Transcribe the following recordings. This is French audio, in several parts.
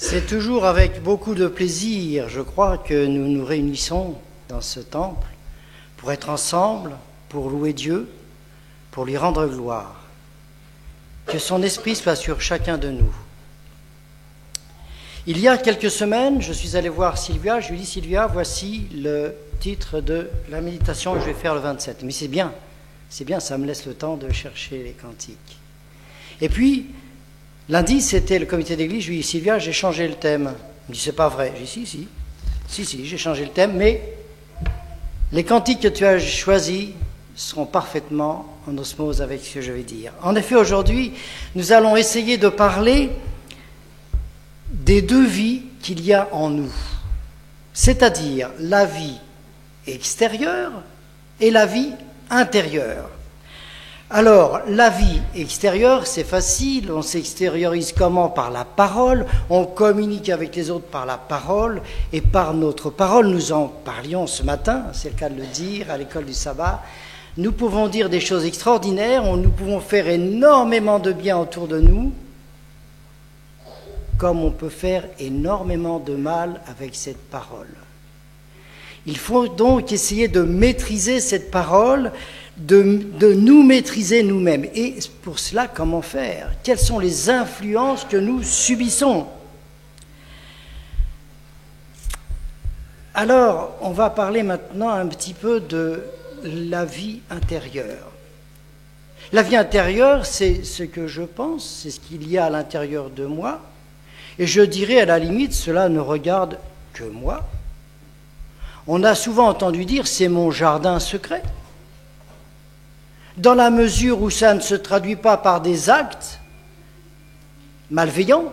C'est toujours avec beaucoup de plaisir, je crois, que nous nous réunissons dans ce temple pour être ensemble, pour louer Dieu, pour lui rendre gloire. Que son esprit soit sur chacun de nous. Il y a quelques semaines, je suis allé voir Sylvia, je lui ai dit « Sylvia, voici le titre de la méditation que je vais faire le 27 ». Mais c'est bien, ça me laisse le temps de chercher les cantiques. Et puis, lundi, c'était le comité d'église, je lui ai dit « Sylvia, j'ai changé le thème ». Elle me dit « C'est pas vrai ». J'ai dit « Si, j'ai changé le thème, mais les cantiques que tu as choisis seront parfaitement en osmose avec ce que je vais dire ». En effet, aujourd'hui, nous allons essayer de parler des deux vies qu'il y a en nous, c'est-à-dire la vie extérieure et la vie intérieure. Alors, la vie extérieure, c'est facile, on s'extériorise comment? Par la parole, on communique avec les autres par la parole, et par notre parole, nous en parlions ce matin, c'est le cas de le dire, à l'école du sabbat, nous pouvons dire des choses extraordinaires, nous pouvons faire énormément de bien autour de nous, comme on peut faire énormément de mal avec cette parole. Il faut donc essayer de maîtriser cette parole, de nous maîtriser nous-mêmes. Et pour cela, comment faire? Quelles sont les influences que nous subissons? Alors, on va parler maintenant un petit peu de la vie intérieure. La vie intérieure, c'est ce que je pense, c'est ce qu'il y a à l'intérieur de moi. Et je dirais, à la limite, cela ne regarde que moi. On a souvent entendu dire, c'est mon jardin secret. Dans la mesure où ça ne se traduit pas par des actes malveillants,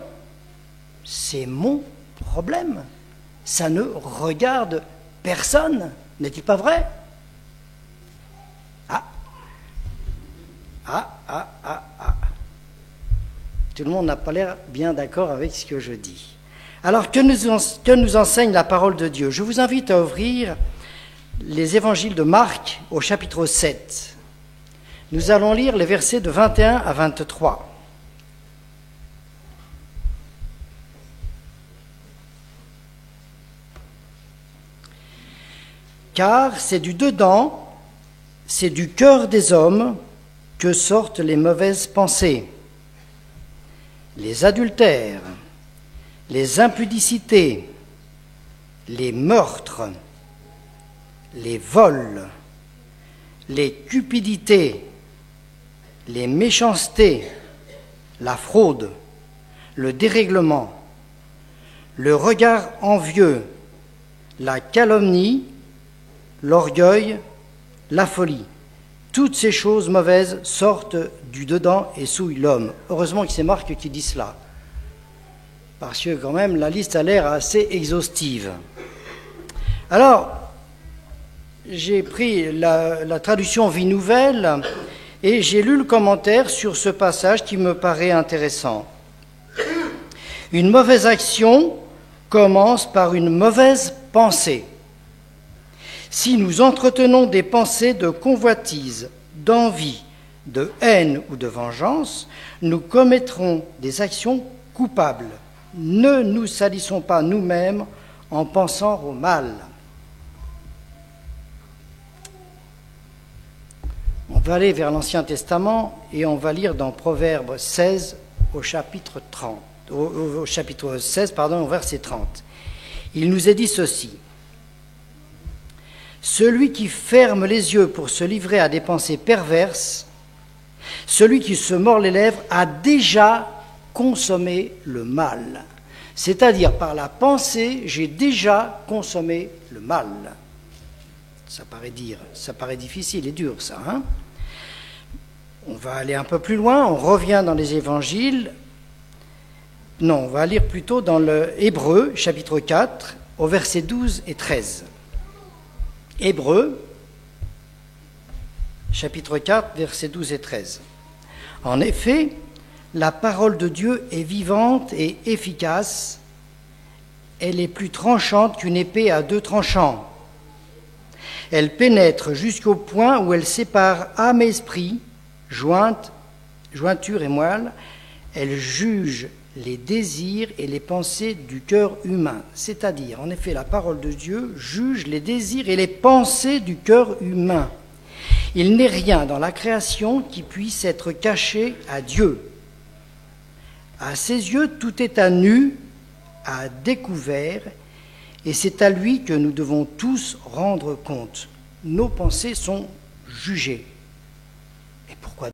c'est mon problème. Ça ne regarde personne. N'est-il pas vrai? Tout le monde n'a pas l'air bien d'accord avec ce que je dis. Alors, que nous enseigne la parole de Dieu? Je vous invite à ouvrir les évangiles de Marc au chapitre 7. Nous allons lire les versets de 21 à 23. Car c'est du dedans, c'est du cœur des hommes que sortent les mauvaises pensées, les adultères, les impudicités, les meurtres, les vols, les cupidités, les méchancetés, la fraude, le dérèglement, le regard envieux, la calomnie, l'orgueil, la folie. Toutes ces choses mauvaises sortent du dedans et souillent l'homme. Heureusement que c'est Marc qui dit cela, parce que quand même la liste a l'air assez exhaustive. Alors, j'ai pris la traduction Vie Nouvelle et j'ai lu le commentaire sur ce passage qui me paraît intéressant. Une mauvaise action commence par une mauvaise pensée. Si nous entretenons des pensées de convoitise, d'envie, de haine ou de vengeance, nous commettrons des actions coupables. Ne nous salissons pas nous-mêmes en pensant au mal. On va aller vers l'Ancien Testament et on va lire dans Proverbes 16 au chapitre 30, au chapitre 16, au verset 30. Il nous est dit ceci. Celui qui ferme les yeux pour se livrer à des pensées perverses, celui qui se mord les lèvres a déjà consommé le mal. C'est-à-dire, par la pensée, j'ai déjà consommé le mal. Ça paraît difficile et dur, ça. On va aller un peu plus loin, on revient dans les évangiles. Non, on va lire plutôt dans le Hébreux, chapitre 4, au verset 12 et 13. Hébreux, chapitre 4, versets 12 et 13. En effet, la parole de Dieu est vivante et efficace. Elle est plus tranchante qu'une épée à deux tranchants. Elle pénètre jusqu'au point où elle sépare âme et esprit, jointure et moelle. Elle juge les désirs et les pensées du cœur humain. C'est-à-dire, en effet, la parole de Dieu juge les désirs et les pensées du cœur humain. Il n'est rien dans la création qui puisse être caché à Dieu. À ses yeux, tout est à nu, à découvert, et c'est à lui que nous devons tous rendre compte. Nos pensées sont jugées. Et pourquoi